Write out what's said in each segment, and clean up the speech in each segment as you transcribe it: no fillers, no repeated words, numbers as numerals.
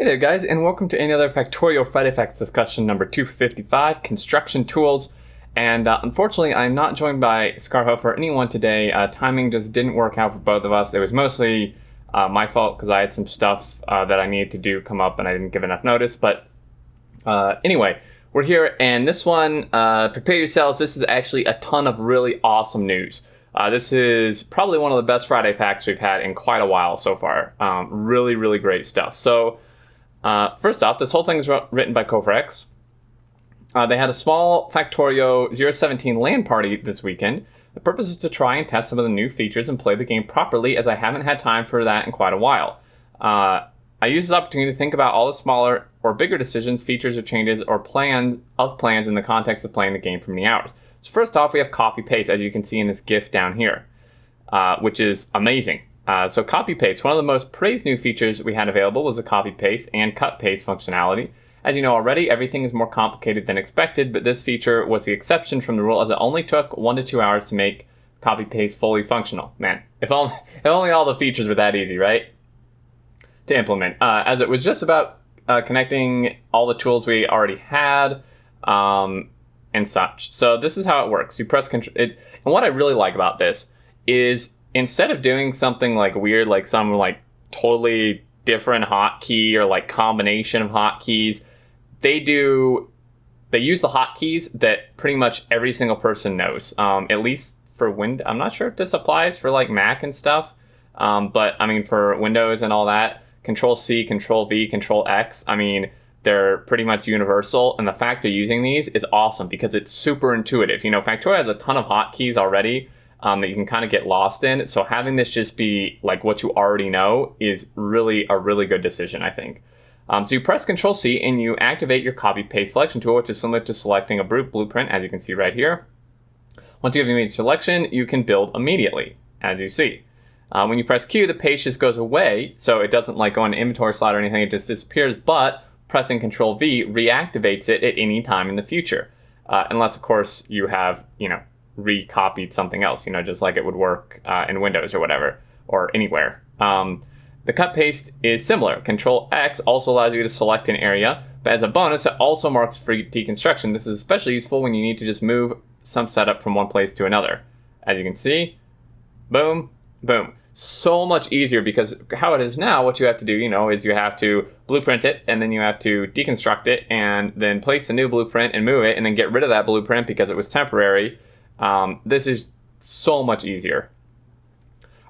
Hey there guys, and welcome to another Factorio Friday Facts discussion number 255, construction tools. And unfortunately, I'm not joined by Scarho for anyone today. Timing just didn't work out for both of us. It was mostly my fault because I had some stuff that I needed to do come up and I didn't give enough notice. But anyway, we're here, and this one, prepare yourselves. This is actually a ton of really awesome news. This is probably one of the best Friday Facts we've had in quite a while so far. Really, really great stuff. So first off, this whole thing is written by Cooperative. They had a small Factorio 017 LAN party this weekend. The purpose is to try and test some of the new features and play the game properly, as I haven't had time for that in quite a while. I use this opportunity to think about all the smaller or bigger decisions, features, or changes, or plans in the context of playing the game for many hours. So first off, we have copy-paste, as you can see in this GIF down here, which is amazing. So copy-paste, one of the most praised new features we had available was the copy-paste and cut-paste functionality. As you know already, everything is more complicated than expected, but this feature was the exception from the rule, as it only took 1 to 2 hours to make copy-paste fully functional. Man, if only all the features were that easy, right? To implement, as it was just about connecting all the tools we already had, and such. So this is how it works. You press Control. And what I really like about this is instead of doing something like weird, like some like totally different hotkey or like combination of hotkeys, they use the hotkeys that pretty much every single person knows. At least for Windows, I'm not sure if this applies for like Mac and stuff, but I mean for Windows and all that, Control C, Control V, Control X. I mean, they're pretty much universal, and the fact they're using these is awesome because it's super intuitive. You know, Factorio has a ton of hotkeys already that you can kind of get lost in, so having this just be like what you already know is really a really good decision, I think. So you press Control C and you activate your copy paste selection tool, which is similar to selecting a blueprint, as you can see right here. Once you have made a selection, you can build immediately, as you see. When you press Q, the paste just goes away, so it doesn't like go in an inventory slot or anything, it just disappears, but pressing Control V reactivates it at any time in the future. Unless, of course, you have, recopied something else, just like it would work in Windows or whatever, or anywhere. The cut paste is similar. Control X also allows you to select an area, but as a bonus, it also marks free deconstruction. This is especially useful when you need to just move some setup from one place to another. As you can see, boom, boom. So much easier, because how it is now, what you have to do, is you have to blueprint it, and then you have to deconstruct it, and then place a new blueprint and move it, and then get rid of that blueprint because it was temporary. This is so much easier.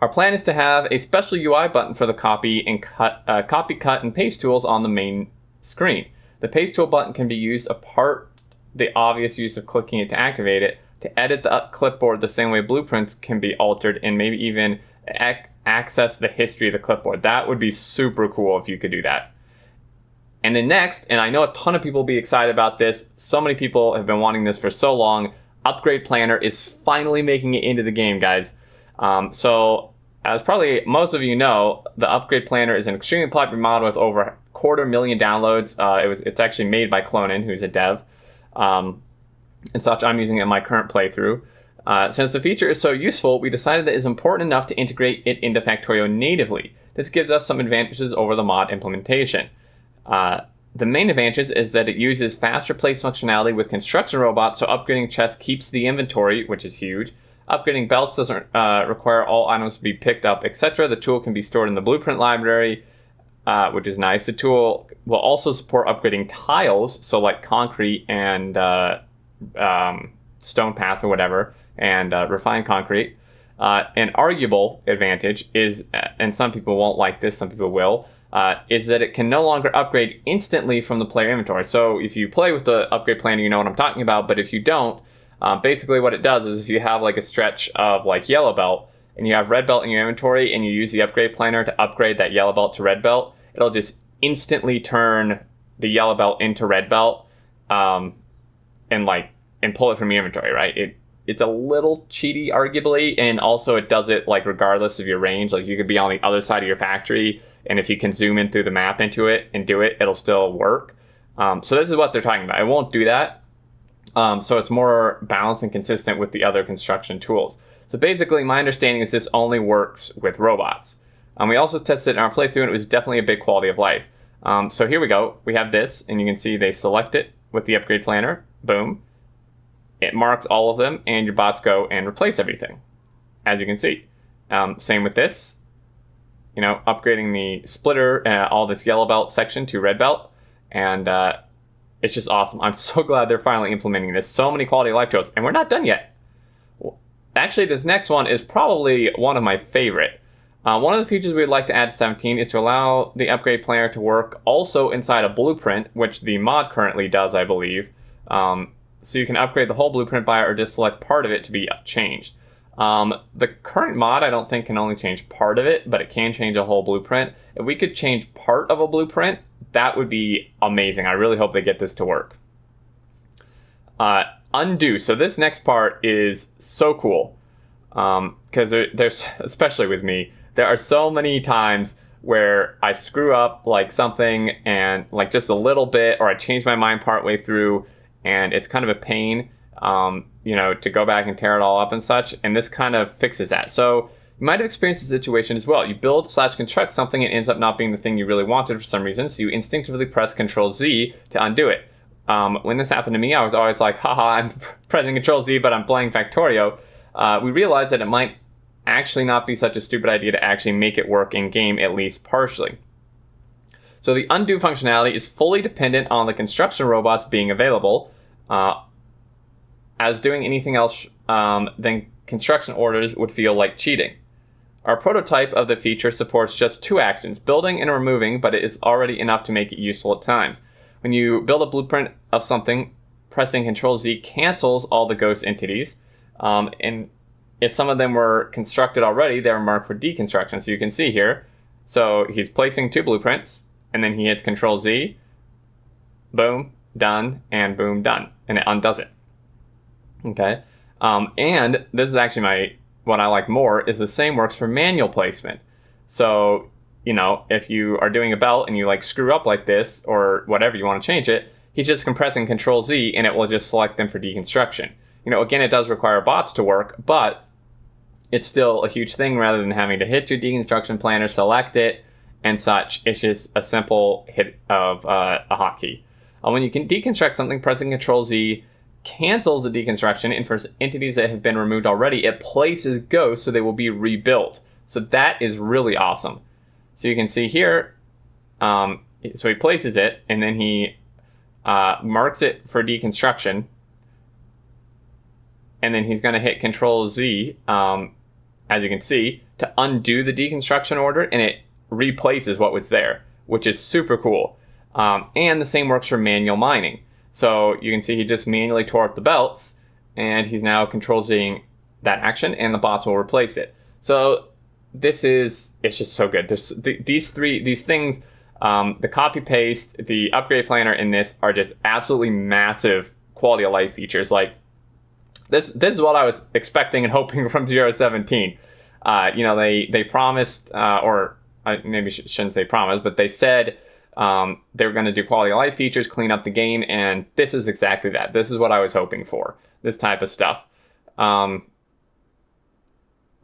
Our plan is to have a special UI button for the copy, cut, and paste tools on the main screen. The paste tool button can be used apart the obvious use of clicking it to activate it, to edit the clipboard the same way blueprints can be altered, and maybe even access the history of the clipboard. That would be super cool if you could do that. And then next, and I know a ton of people will be excited about this, so many people have been wanting this for so long, Upgrade Planner is finally making it into the game, guys. So as probably most of you know, the Upgrade Planner is an extremely popular model with over 250,000 downloads. It's actually made by Clonin, who's a dev, and such. I'm using it in my current playthrough. Since the feature is so useful, we decided that it's important enough to integrate it into Factorio natively. This gives us some advantages over the mod implementation. The main advantage is that it uses faster place functionality with construction robots, so upgrading chests keeps the inventory, which is huge. Upgrading belts doesn't require all items to be picked up, etc. The tool can be stored in the blueprint library, which is nice. The tool will also support upgrading tiles, so like concrete and stone paths or whatever, and refined concrete. An arguable advantage is, and some people won't like this, some people will, is that it can no longer upgrade instantly from the player inventory. So if you play with the Upgrade Planner, you know what I'm talking about, but if you don't, basically what it does is if you have like a stretch of like yellow belt and you have red belt in your inventory and you use the Upgrade Planner to upgrade that yellow belt to red belt, it'll just instantly turn the yellow belt into red belt, and pull it from your inventory, right? It's a little cheaty, arguably, and also it does it like regardless of your range. Like you could be on the other side of your factory, and if you can zoom in through the map into it and do it, it'll still work. So this is what they're talking about. It won't do that. So it's more balanced and consistent with the other construction tools. So basically, my understanding is this only works with robots. We also tested it in our playthrough, and it was definitely a big quality of life. So here we go. We have this, and you can see they select it with the upgrade planner. Boom. It marks all of them, and your bots go and replace everything, as you can see. Same with this. Upgrading the splitter, all this yellow belt section to red belt, and it's just awesome. I'm so glad they're finally implementing this. So many quality of life tools, and we're not done yet. Actually, this next one is probably one of my favorite. One of the features we'd like to add to 17 is to allow the upgrade planner to work also inside a blueprint, which the mod currently does, I believe. So you can upgrade the whole blueprint by or just select part of it to be changed. The current mod, I don't think, can only change part of it, but it can change a whole blueprint. If we could change part of a blueprint, that would be amazing. I really hope they get this to work. Undo. So this next part is so cool. Because there's, especially with me, there are so many times where I screw up like something and like just a little bit, or I change my mind partway through, and it's kind of a pain, to go back and tear it all up and such. And this kind of fixes that. So you might have experienced a situation as well. You build/construct something and it ends up not being the thing you really wanted for some reason. So you instinctively press Ctrl-Z to undo it. When this happened to me, I was always like, haha, I'm pressing Ctrl-Z, but I'm playing Factorio. We realized that it might actually not be such a stupid idea to actually make it work in game, at least partially. So the undo functionality is fully dependent on the construction robots being available. As doing anything else than construction orders would feel like cheating. Our prototype of the feature supports just two actions, building and removing, but it is already enough to make it useful at times. When you build a blueprint of something, pressing Ctrl-Z cancels all the ghost entities, and if some of them were constructed already, they're marked for deconstruction. So you can see here, so he's placing two blueprints, and then he hits Ctrl-Z, boom, done, and boom, done, and it undoes it. Okay, and this is actually what I like more, is the same works for manual placement. So, if you are doing a belt and you like screw up like this, or whatever, you want to change it, he's just compressing Ctrl-Z and it will just select them for deconstruction. Again, it does require bots to work, but it's still a huge thing rather than having to hit your deconstruction planner, select it, and such. It's just a simple hit of a hotkey. When you can deconstruct something, pressing Ctrl-Z cancels the deconstruction, and for entities that have been removed already, it places ghosts so they will be rebuilt. So that is really awesome. So you can see here, so he places it, and then he marks it for deconstruction, and then he's going to hit Ctrl-Z, as you can see, to undo the deconstruction order, and it replaces what was there, which is super cool. And the same works for manual mining. So you can see he just manually tore up the belts, and he's now Ctrl-Zing that action, and the bots will replace it. So it's just so good. There's these things, the copy paste, the upgrade planner in this are just absolutely massive quality of life features. Like this is what I was expecting and hoping from 017. They promised, or I maybe shouldn't say promised, but they said they were going to do quality of life features, clean up the game, and this is exactly that. This is what I was hoping for, this type of stuff. I'm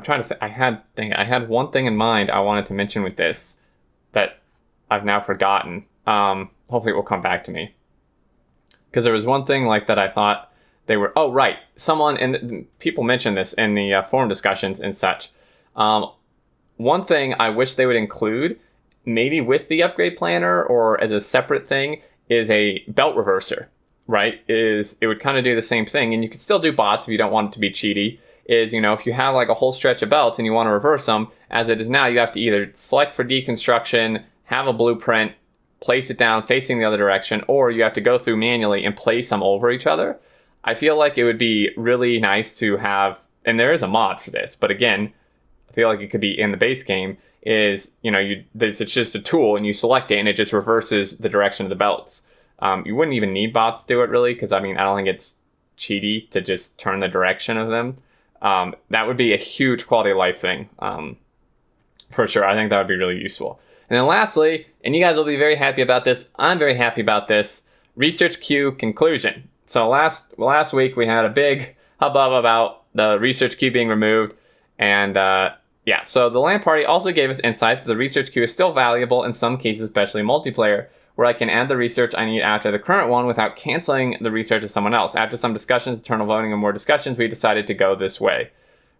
trying to think. I had one thing in mind I wanted to mention with this that I've now forgotten. Hopefully it will come back to me. Because there was one thing like that I thought they were... Oh, right. Someone, and people mentioned this in the forum discussions and such. One thing I wish they would include, maybe with the upgrade planner or as a separate thing, is a belt reverser, right? It would kind of do the same thing, and you could still do bots if you don't want it to be cheaty. If you have like a whole stretch of belts and you want to reverse them, as it is now, you have to either select for deconstruction, have a blueprint, place it down facing the other direction, or you have to go through manually and place them over each other. I feel like it would be really nice to have, and there is a mod for this, but again, I feel like it could be in the base game, it's just a tool and you select it and it just reverses the direction of the belts. You wouldn't even need bots to do it really, because I don't think it's cheaty to just turn the direction of them. That would be a huge quality of life thing, for sure. I think that would be really useful. And then lastly, and you guys will be very happy about this, I'm very happy about this, research queue conclusion. So last week we had a big hubbub about the research queue being removed, and Yeah, so the LAN party also gave us insight that the research queue is still valuable in some cases, especially multiplayer, where I can add the research I need after the current one without canceling the research to someone else. After some discussions, internal voting, and more discussions, we decided to go this way.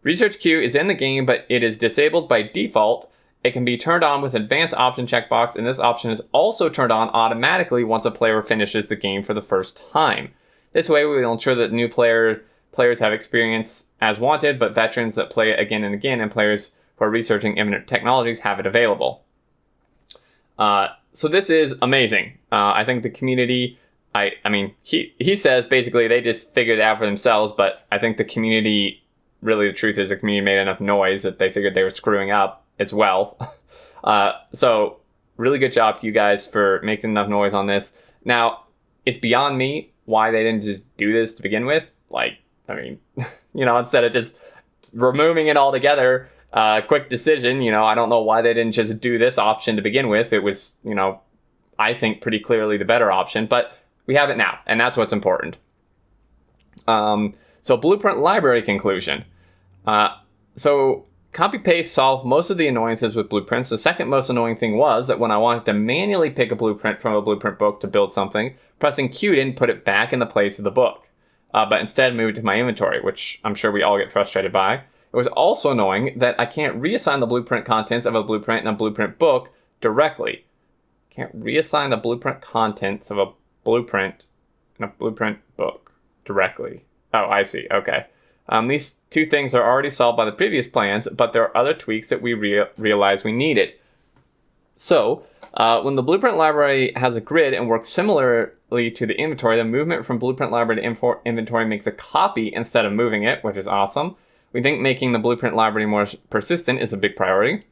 Research queue is in the game, but it is disabled by default. It can be turned on with advanced option checkbox, and this option is also turned on automatically once a player finishes the game for the first time. This way, we will ensure that new players have experience as wanted, but veterans that play it again and again, and players who are researching imminent technologies have it available. So this is amazing. I think the community, I mean, he says basically they just figured it out for themselves, but I think the community, really the truth is the community made enough noise that they figured they were screwing up as well. So really good job to you guys for making enough noise on this. Now, it's beyond me why they didn't just do this to begin with. Like, I mean, instead of just removing it altogether, quick decision, I don't know why they didn't just do this option to begin with. It was, I think pretty clearly the better option, but we have it now, and that's what's important. So blueprint library conclusion. So copy-paste solved most of the annoyances with blueprints. The second most annoying thing was that when I wanted to manually pick a blueprint from a blueprint book to build something, pressing Q didn't put it back in the place of the book. But instead moved it to my inventory, which I'm sure we all get frustrated by. It was also annoying that I can't reassign the blueprint contents of a blueprint in a blueprint book directly. Can't reassign the blueprint contents of a blueprint in a blueprint book directly. Oh, I see. Okay. These two things are already solved by the previous plans, but there are other tweaks that we realized we needed. So, when the blueprint library has a grid and works similarly to the inventory, the movement from blueprint library to inventory makes a copy instead of moving it, which is awesome. We think making the blueprint library more persistent is a big priority.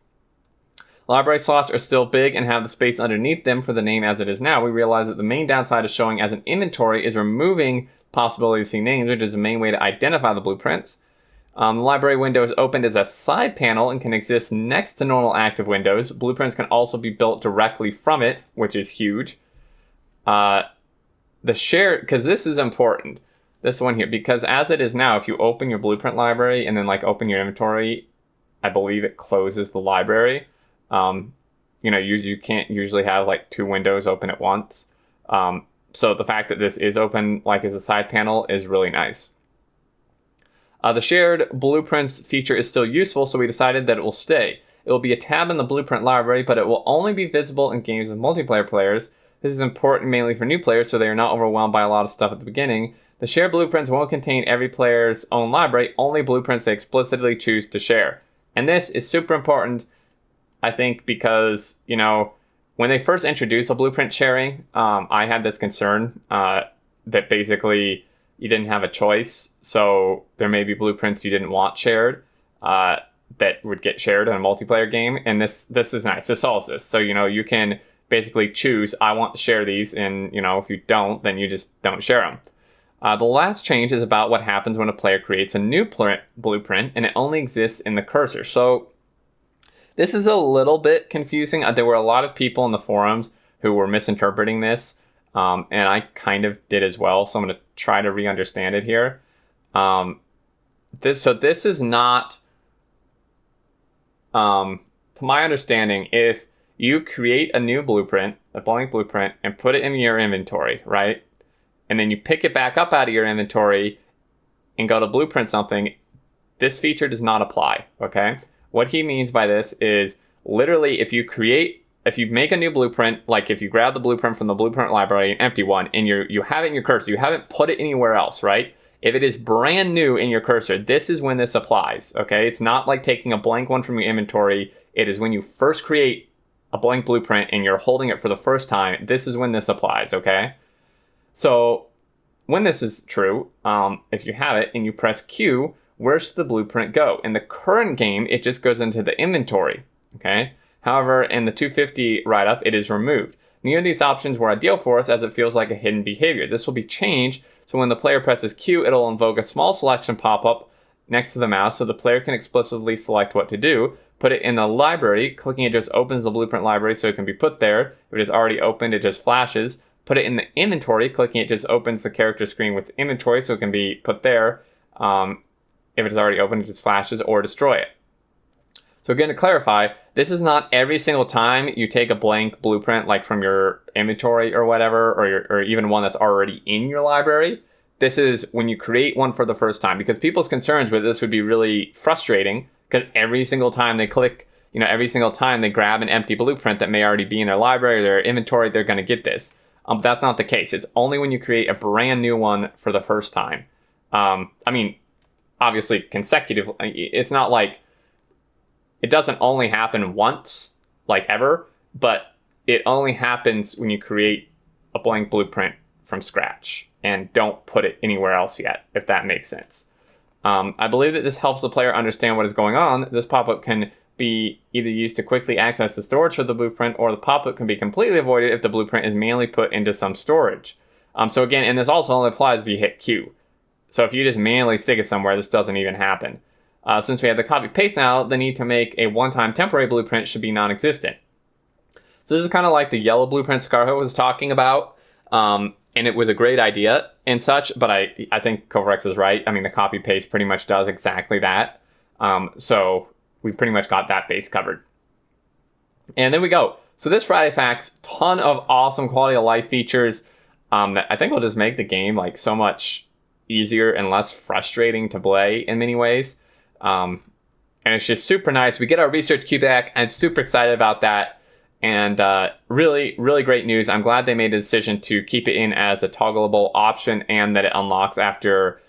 Library slots are still big and have the space underneath them for the name as it is now. We realize that the main downside of showing as an inventory is removing possibility to see names, which is the main way to identify the blueprints. The library window is opened as a side panel and can exist next to normal active windows. Blueprints can also be built directly from it, which is huge. The share, because this is important, this one here, because as it is now, if you open your blueprint library and then open your inventory, I believe it closes the library. You can't usually have two windows open at once. So the fact that this is open as a side panel is really nice. The shared blueprints feature is still useful, so we decided that it will stay. It will be a tab in the blueprint library, but it will only be visible in games with multiplayer players. This is important mainly for new players, so they are not overwhelmed by a lot of stuff at the beginning. The shared blueprints won't contain every player's own library, only blueprints they explicitly choose to share. And this is super important, I think, because, when they first introduced a blueprint sharing, I had this concern that basically you didn't have a choice. So there may be blueprints you didn't want shared that would get shared in a multiplayer game. And this is nice. This solves this. So, you can basically choose, I want to share these. And, if you don't, then you just don't share them. The last change is about what happens when a player creates a new blueprint and it only exists in the cursor. So this is a little bit confusing. There were a lot of people in the forums who were misinterpreting this. And I kind of did as well, so I'm going to try to re-understand it here. This is not, to my understanding, if you create a new blueprint, a blank blueprint, and put it in your inventory, right? And then you pick it back up out of your inventory and go to blueprint something, this feature does not apply, okay? What he means by this is literally if you make a new blueprint, if you grab the blueprint from the blueprint library, an empty one, and you have it in your cursor, you haven't put it anywhere else, right? If it is brand new in your cursor, this is when this applies, okay? It's not like taking a blank one from your inventory. It is when you first create a blank blueprint and you're holding it for the first time, this is when this applies, okay? So when this is true, if you have it and you press Q, where should the blueprint go? In the current game, it just goes into the inventory, okay? However, in the 250 write-up, it is removed. Neither of these options were ideal for us as it feels like a hidden behavior. This will be changed, so when the player presses Q, it'll invoke a small selection pop-up next to the mouse so the player can explicitly select what to do. Put it in the library. Clicking it just opens the blueprint library so it can be put there. If it is already opened, it just flashes. Put it in the inventory. Clicking it just opens the character screen with inventory so it can be put there. If it is already open, it just flashes, or destroy it. So again, to clarify, this is not every single time you take a blank blueprint, like from your inventory or whatever, or even one that's already in your library. This is when you create one for the first time, because people's concerns with this would be really frustrating, because every single time they click, every single time they grab an empty blueprint that may already be in their library or their inventory, they're going to get this. But that's not the case. It's only when you create a brand new one for the first time. I mean, obviously consecutive. It's not like it doesn't only happen once, like ever, but it only happens when you create a blank blueprint from scratch and don't put it anywhere else yet, if that makes sense. I believe that this helps the player understand what is going on. This pop-up can be either used to quickly access the storage for the blueprint, or the pop-up can be completely avoided if the blueprint is manually put into some storage. So again, and this also only applies if you hit Q. So if you just manually stick it somewhere, this doesn't even happen. Since we have the copy paste now, the need to make a one-time temporary blueprint should be non-existent. So this is kind of like the yellow blueprint Scarho was talking about, and it was a great idea and such, but I think Kovarex is right. I mean, the copy paste pretty much does exactly that. So we pretty much got that base covered. And there we go. So this Friday Facts, ton of awesome quality of life features that I think will just make the game like so much easier and less frustrating to play in many ways. And it's just super nice. We get our research queue back. I'm super excited about that. And really, really great news. I'm glad they made a decision to keep it in as a toggleable option and that it unlocks after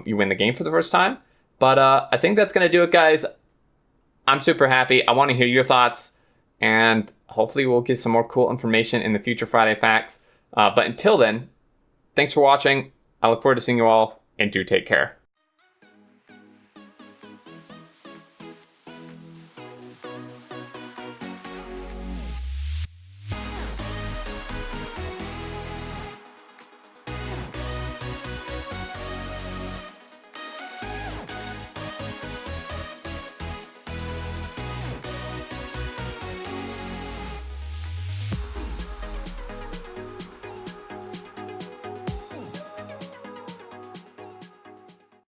you win the game for the first time. But I think that's going to do it, guys. I'm super happy. I want to hear your thoughts. And hopefully we'll get some more cool information in the future Friday Facts. But until then, thanks for watching. I look forward to seeing you all, and do take care.